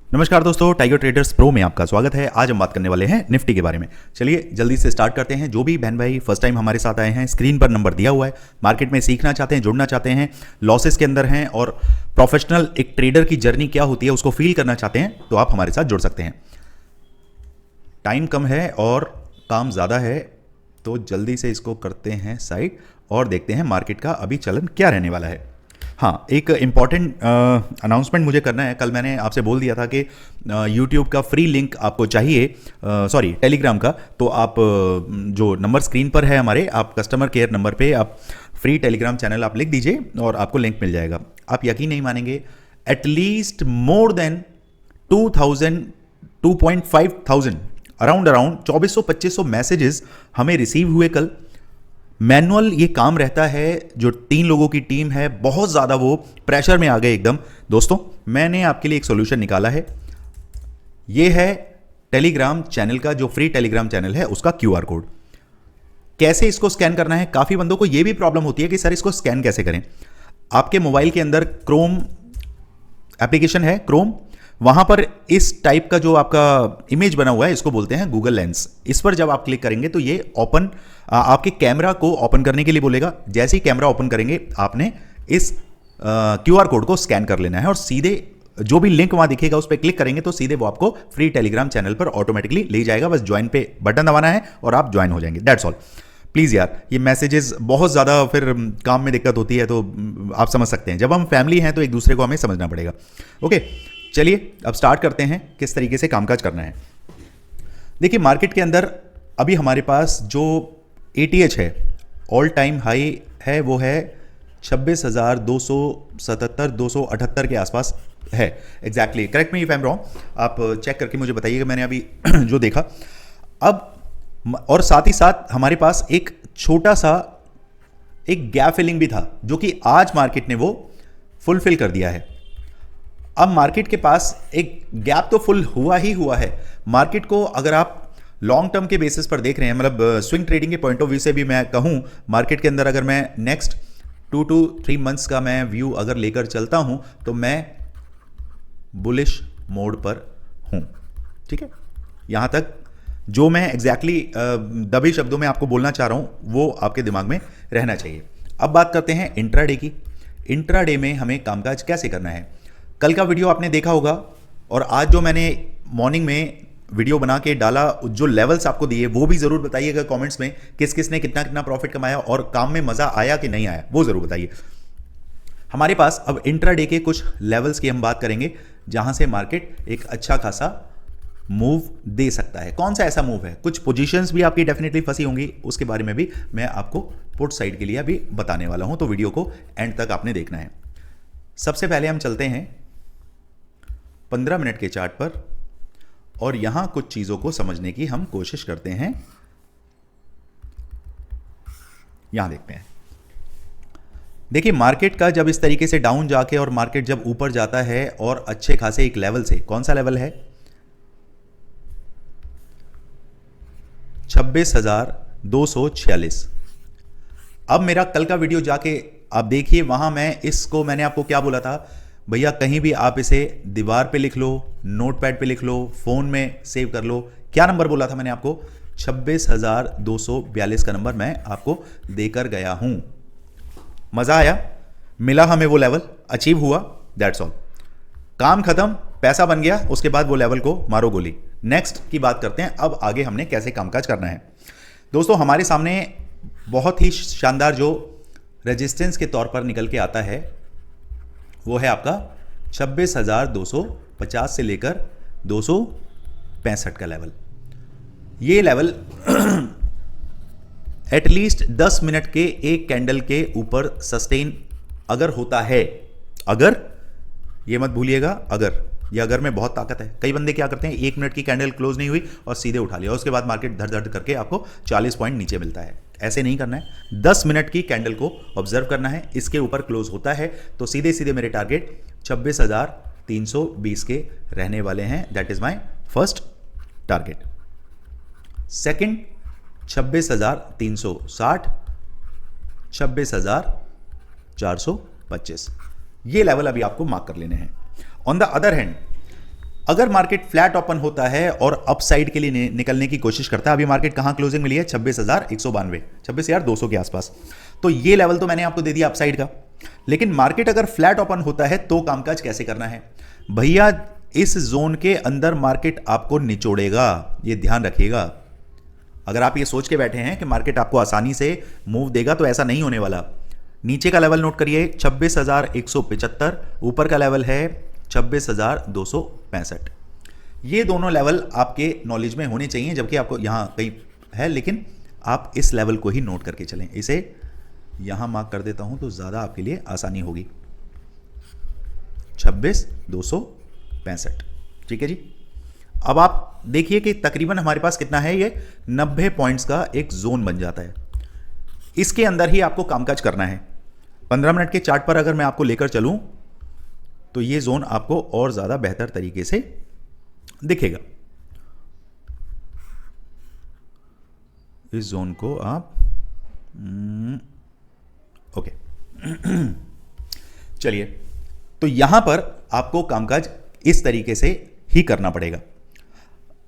नमस्कार दोस्तों, tiger traders pro में आपका स्वागत है। आज हम बात करने वाले हैं निफ्टी के बारे में। चलिए जल्दी से स्टार्ट करते हैं। जो भी बहन भाई फर्स्ट टाइम हमारे साथ आए हैं, स्क्रीन पर नंबर दिया हुआ है, मार्केट में सीखना चाहते हैं, जुड़ना चाहते हैं, लॉसेस के अंदर हैं और प्रोफेशनल एक ट्रेडर की जर्नी क्या होती है उसको फील करना चाहते हैं, तो आप हमारे साथ जुड़ सकते हैं। टाइम कम है और काम ज़्यादा है, तो जल्दी से इसको करते हैं साइड और देखते हैं मार्केट का अभी चलन क्या रहने वाला है। हाँ, एक इम्पॉर्टेंट अनाउंसमेंट मुझे करना है। कल मैंने आपसे बोल दिया था कि यूट्यूब का फ्री लिंक आपको चाहिए, सॉरी टेलीग्राम का। तो आप जो नंबर स्क्रीन पर है हमारे, आप कस्टमर केयर नंबर पे आप फ्री टेलीग्राम चैनल आप लिख दीजिए और आपको लिंक मिल जाएगा। आप यकीन नहीं मानेंगे, at least more than 2000 2.5 around 2400-2500 messages हमें रिसीव हुए कल। मैनुअल ये काम रहता है, जो 3 लोगों की टीम है, बहुत ज़्यादा वो प्रेशर में आ गए एकदम। दोस्तों, मैंने आपके लिए एक सॉल्यूशन निकाला है। ये है टेलीग्राम चैनल का, जो फ्री टेलीग्राम चैनल है उसका क्यूआर कोड। कैसे इसको स्कैन करना है, काफ़ी बंदों को ये भी प्रॉब्लम होती है कि सर इसको स्कैन कैसे करें। आपके मोबाइल के अंदर क्रोम एप्लीकेशन है, क्रोम, वहां पर इस टाइप का जो आपका इमेज बना हुआ है, इसको बोलते हैं गूगल लेंस। इस पर जब आप क्लिक करेंगे तो ये ओपन, आपके कैमरा को ओपन करने के लिए बोलेगा। जैसे ही कैमरा ओपन करेंगे, आपने इस क्यूआर कोड को स्कैन कर लेना है और सीधे जो भी लिंक वहां दिखेगा उस पर क्लिक करेंगे तो सीधे वो आपको फ्री टेलीग्राम चैनल पर ऑटोमेटिकली ले जाएगा। बस ज्वाइन पे बटन दबाना है और आप ज्वाइन हो जाएंगे, दैट्स ऑल। प्लीज़ यार, ये मैसेजेस बहुत ज़्यादा फिर काम में दिक्कत होती है, तो आप समझ सकते हैं। जब हम फैमिली हैं तो एक दूसरे को हमें समझना पड़ेगा। ओके, चलिए अब स्टार्ट करते हैं किस तरीके से कामकाज करना है। देखिए, मार्केट के अंदर अभी हमारे पास जो एटीएच है, ऑल टाइम हाई है, वो है 26,277 278 के आसपास है। Exactly, correct me if I am wrong, आप चेक करके मुझे बताइएगा। मैंने अभी जो देखा अब, और साथ ही साथ हमारे पास एक छोटा सा एक गैप फिलिंग भी था, जो कि आज मार्केट ने वो फुलफिल कर दिया है। अब मार्केट के पास एक गैप तो फुल हुआ ही हुआ है। मार्केट को अगर आप लॉन्ग टर्म के बेसिस पर देख रहे हैं, मतलब स्विंग ट्रेडिंग के पॉइंट ऑफ व्यू से भी मैं कहूं, मार्केट के अंदर अगर मैं नेक्स्ट 2 to 3 मंथ्स का मैं व्यू अगर लेकर चलता हूं, तो मैं बुलिश मोड पर हूं। ठीक है, यहां तक जो मैं एग्जैक्टली दबे शब्दों में आपको बोलना चाह रहा हूं, वो आपके दिमाग में रहना चाहिए। अब बात करते हैं इंट्राडे की। इंट्राडे में हमें कामकाज कैसे करना है। कल का वीडियो आपने देखा होगा, और आज जो मैंने मॉर्निंग में वीडियो बना के डाला, जो लेवल्स आपको दिए, वो भी जरूर बताइएगा कमेंट्स में किस किस ने कितना कितना प्रॉफिट कमाया और काम में मजा आया कि नहीं आया, वो जरूर बताइए। हमारे पास अब इंट्राडे के कुछ लेवल्स की हम बात करेंगे, जहां से मार्केट एक अच्छा खासा मूव दे सकता है। कौन सा ऐसा मूव है, कुछ पोजीशंस भी आपकी डेफिनेटली फंसी होंगी, उसके बारे में भी मैं आपको पुट साइड के लिए अभी बताने वाला हूं, तो वीडियो को एंड तक आपने देखना है। सबसे पहले हम चलते हैं 15 मिनट के चार्ट पर, और यहां कुछ चीजों को समझने की हम कोशिश करते हैं। यहां देखते हैं, देखिए मार्केट का जब इस तरीके से डाउन जाके और मार्केट जब ऊपर जाता है और अच्छे खासे एक लेवल से, कौन सा लेवल है, 26,246। अब मेरा कल का वीडियो जाके आप देखिए, वहां मैंने आपको क्या बोला था, भैया कहीं भी आप इसे दीवार पे लिख लो, नोटपैड पे लिख लो, फोन में सेव कर लो। क्या नंबर बोला था मैंने आपको, 26,242 का नंबर मैं आपको देकर गया हूं। मजा आया, मिला हमें वो लेवल, अचीव हुआ, दैट्स ऑल। काम खत्म, पैसा बन गया, उसके बाद वो लेवल को मारो गोली। नेक्स्ट की बात करते हैं, अब आगे हमने कैसे कामकाज करना है। दोस्तों, हमारे सामने बहुत ही शानदार जो रेजिस्टेंस के तौर पर निकल के आता है, वो है आपका 26,250 से लेकर 265 का लेवल। ये लेवल एटलीस्ट 10 मिनट के एक कैंडल के ऊपर सस्टेन अगर होता है, अगर, ये मत भूलिएगा, अगर, ये अगर में बहुत ताकत है। कई बंदे क्या करते हैं, 1 मिनट की कैंडल क्लोज नहीं हुई और सीधे उठा लिया, उसके बाद मार्केट धड़ धड़ करके आपको 40 पॉइंट नीचे मिलता है। ऐसे नहीं करना है। 10 मिनट की कैंडल को ऑब्जर्व करना है, इसके ऊपर क्लोज होता है तो सीधे सीधे मेरे टारगेट 26,320 के रहने वाले हैं। That is my first target. Second 26,360, 26,425, ये लेवल अभी आपको मार्क कर लेने हैं। ऑन द अदर हैंड, अगर मार्केट फ्लैट ओपन होता है और अपसाइड के लिए निकलने की कोशिश करता है, अभी मार्केट कहां क्लोजिंग मिली है 26,192, 26,200 के आसपास, तो ये लेवल तो मैंने आपको दे दिया अपसाइड का। लेकिन मार्केट अगर फ्लैट ओपन होता है तो कामकाज कैसे करना है भैया, इस जोन के अंदर मार्केट आपको निचोड़ेगा, ये ध्यान रखिएगा। अगर आप ये सोच के बैठे हैं कि मार्केट आपको आसानी से मूव देगा तो ऐसा नहीं होने वाला। नीचे का लेवल नोट करिए 26,175, ऊपर का लेवल है 26,265। ये दोनों लेवल आपके नॉलेज में होने चाहिए, जबकि आपको यहां कहीं है, लेकिन आप इस लेवल को ही नोट करके चलें। इसे यहां मार्क कर देता हूं तो ज्यादा आपके लिए आसानी होगी। 26,265, ठीक है जी। अब आप देखिए कि तकरीबन हमारे पास कितना है, ये 90 पॉइंट्स का एक जोन बन जाता है। इसके अंदर ही आपको कामकाज करना है। 15 मिनट के चार्ट पर अगर मैं आपको लेकर चलूं तो ये जोन आपको और ज्यादा बेहतर तरीके से दिखेगा। इस जोन को आप ओके चलिए, तो यहां पर आपको कामकाज इस तरीके से ही करना पड़ेगा।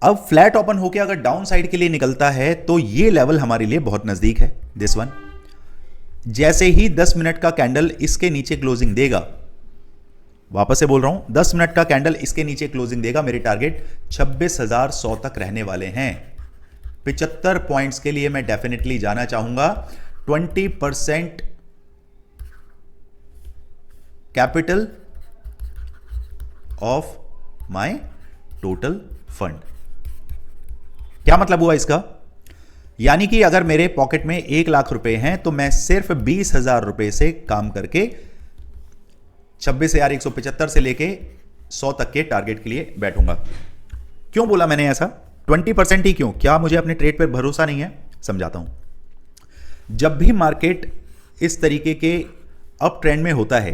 अब फ्लैट ओपन होकर अगर डाउन साइड के लिए निकलता है तो ये लेवल हमारे लिए बहुत नजदीक है, दिस वन। जैसे ही 10 मिनट का कैंडल इसके नीचे क्लोजिंग देगा, वापस से बोल रहा हूं, 10 मिनट का कैंडल इसके नीचे क्लोजिंग देगा, मेरे टारगेट 26,100 तक रहने वाले हैं। 75 पॉइंट्स के लिए मैं डेफिनेटली जाना चाहूंगा। 20% capital of my total fund. क्या मतलब हुआ इसका? यानी कि अगर मेरे पॉकेट में 1 लाख रुपए हैं तो मैं सिर्फ 20,000 रुपए से काम करके 26,175 से लेके 100 तक के टारगेट के लिए बैठूंगा। क्यों बोला मैंने ऐसा? 20% ही क्यों? क्या मुझे अपने ट्रेड पर भरोसा नहीं है? समझाता हूं। जब भी मार्केट इस तरीके के अप ट्रेंड में होता है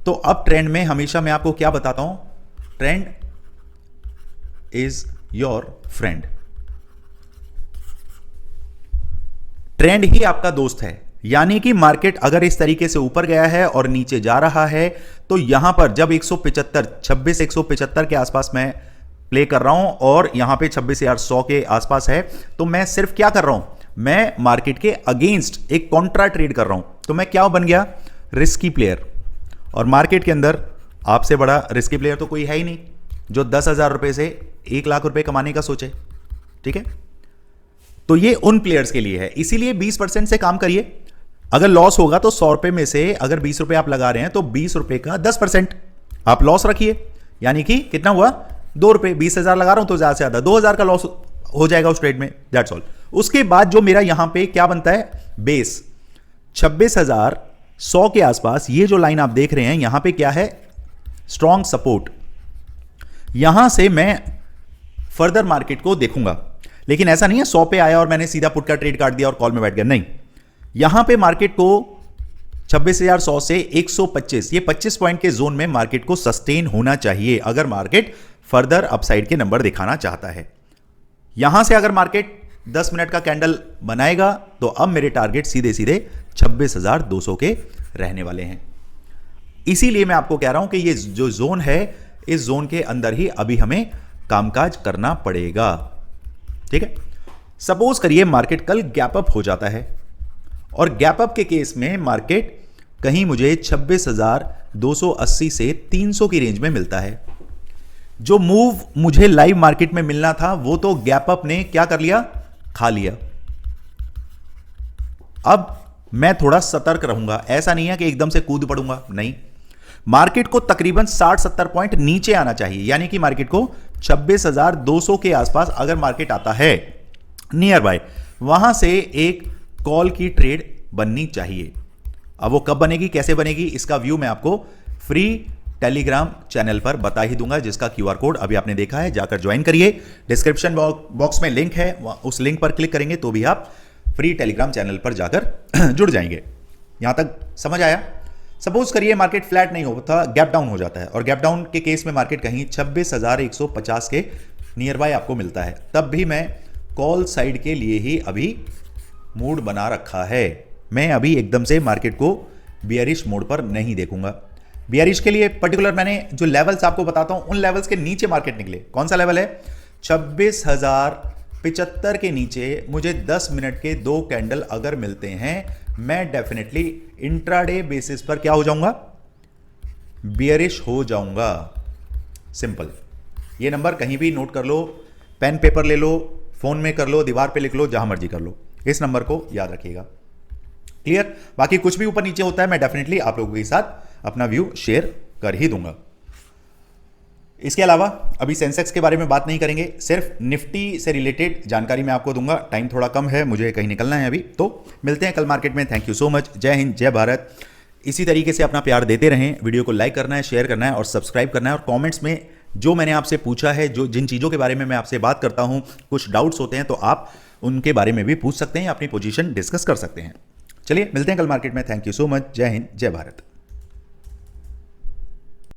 तो अप ट्रेंड में हमेशा मैं आपको क्या बताता हूं, trend is your friend. Trend ही आपका दोस्त है। यानी कि मार्केट अगर इस तरीके से ऊपर गया है और नीचे जा रहा है तो यहां पर जब 26,175 के आसपास मैं प्ले कर रहा हूं और यहां पे 26,100 के आसपास है, तो मैं सिर्फ क्या कर रहा हूं, मैं मार्केट के अगेंस्ट एक कॉन्ट्रा ट्रेड कर रहा हूं। तो मैं क्या बन गया? Risky player. और मार्केट के अंदर आपसे बड़ा रिस्की प्लेयर तो कोई है ही नहीं जो 10,000 रुपए से 1 लाख रुपए कमाने का सोचे, ठीक है। तो ये उन प्लेयर्स के लिए है। इसीलिए 20% से काम करिए। अगर लॉस होगा तो 100 रुपए में से अगर 20 रुपए आप लगा रहे हैं तो 20 रुपए का 10% आप लॉस रखिए। यानी कि कितना हुआ? 2 रुपए। 20,000 लगा रहा हूं तो ज्यादा से ज्यादा 2,000 का लॉस हो जाएगा उस ट्रेड में, दैट्स ऑल। उसके बाद जो मेरा यहां पे क्या बनता है, बेस 26,100 के आसपास, ये जो लाइन आप देख रहे हैं यहां पे क्या है, स्ट्रॉन्ग सपोर्ट। यहां से मैं फर्दर मार्केट को देखूंगा। लेकिन ऐसा नहीं है 100 पे आया और मैंने सीधा पुट का ट्रेड काट दिया और कॉल में बैठ गया, नहीं। यहां पे मार्केट को 26,100 से 125, ये 25 पॉइंट के जोन में मार्केट को सस्टेन होना चाहिए अगर मार्केट फर्दर अपसाइड के नंबर दिखाना चाहता है। यहां से अगर मार्केट 10 मिनट का कैंडल बनाएगा तो अब मेरे टारगेट सीधे सीधे 26,200 के रहने वाले हैं। इसीलिए मैं आपको कह रहा हूं कि ये जो जोन है, इस जोन के अंदर ही अभी हमें कामकाज करना पड़ेगा, ठीक है। सपोज करिए मार्केट कल गैप अप हो जाता है और गैप अप के केस में मार्केट कहीं मुझे 26,280 से 300 की रेंज में मिलता है। जो मूव मुझे लाइव मार्केट में मिलना था वो तो गैप अप ने क्या कर लिया, खा लिया। अब मैं थोड़ा सतर्क रहूंगा। ऐसा नहीं है कि एकदम से कूद पड़ूंगा, नहीं। मार्केट को तकरीबन 60-70 पॉइंट नीचे आना चाहिए। यानी कि मार्केट को 26,200 के आसपास अगर मार्केट आता है नियर बाय, वहां से एक कॉल की ट्रेड बननी चाहिए। अब वो कब बनेगी, कैसे बनेगी, इसका व्यू मैं आपको फ्री टेलीग्राम चैनल पर बता ही दूंगा, जिसका क्यूआर कोड अभी आपने देखा है, जाकर ज्वाइन करिए। डिस्क्रिप्शन बॉक्स में लिंक है, उस लिंक पर क्लिक करेंगे तो भी आप फ्री टेलीग्राम चैनल पर जाकर जुड़ जाएंगे। यहां तक समझ आया? सपोज करिए मार्केट फ्लैट नहीं होता, गैप डाउन हो जाता है और गैप डाउन के केस में मार्केट कहीं 26,150 के नियर बाय आपको मिलता है, तब भी मैं कॉल साइड के लिए ही अभी मूड बना रखा है। मैं अभी एकदम से मार्केट को बियरिश मोड पर नहीं देखूंगा। बियरिश के लिए पर्टिकुलर मैंने जो लेवल्स आपको बताता हूं, उन लेवल्स के नीचे मार्केट निकले। कौन सा लेवल है? 26,075 के नीचे मुझे 10 मिनट के 2 कैंडल अगर मिलते हैं, मैं डेफिनेटली इंट्राडे बेसिस पर क्या हो जाऊंगा? बियरिश हो जाऊंगा। सिंपल। ये नंबर कहीं भी नोट कर लो, पेन पेपर ले लो, फोन में कर लो, दीवार पे लिख लो, जहां मर्जी कर लो, इस नंबर को याद रखिएगा। क्लियर? बाकी कुछ भी ऊपर नीचे होता है मैं डेफिनेटली आप लोगों के साथ अपना व्यू शेयर कर ही दूंगा। इसके अलावा अभी सेंसेक्स के बारे में बात नहीं करेंगे, सिर्फ निफ्टी से रिलेटेड जानकारी मैं आपको दूंगा। टाइम थोड़ा कम है, मुझे कहीं निकलना है अभी, तो मिलते हैं कल मार्केट में। Thank you so much. जय हिंद, जय भारत। इसी तरीके से अपना प्यार देते रहें। वीडियो को लाइक करना है, शेयर करना है और सब्सक्राइब करना है। और कमेंट्स में जो मैंने आपसे पूछा है, जो जिन चीज़ों के बारे में मैं आपसे बात करता हूं, कुछ डाउट्स होते हैं तो आप उनके बारे में भी पूछ सकते हैं, अपनी पोजीशन डिस्कस कर सकते हैं। चलिए मिलते हैं कल मार्केट में। Thank you so much. जय हिंद, जय भारत।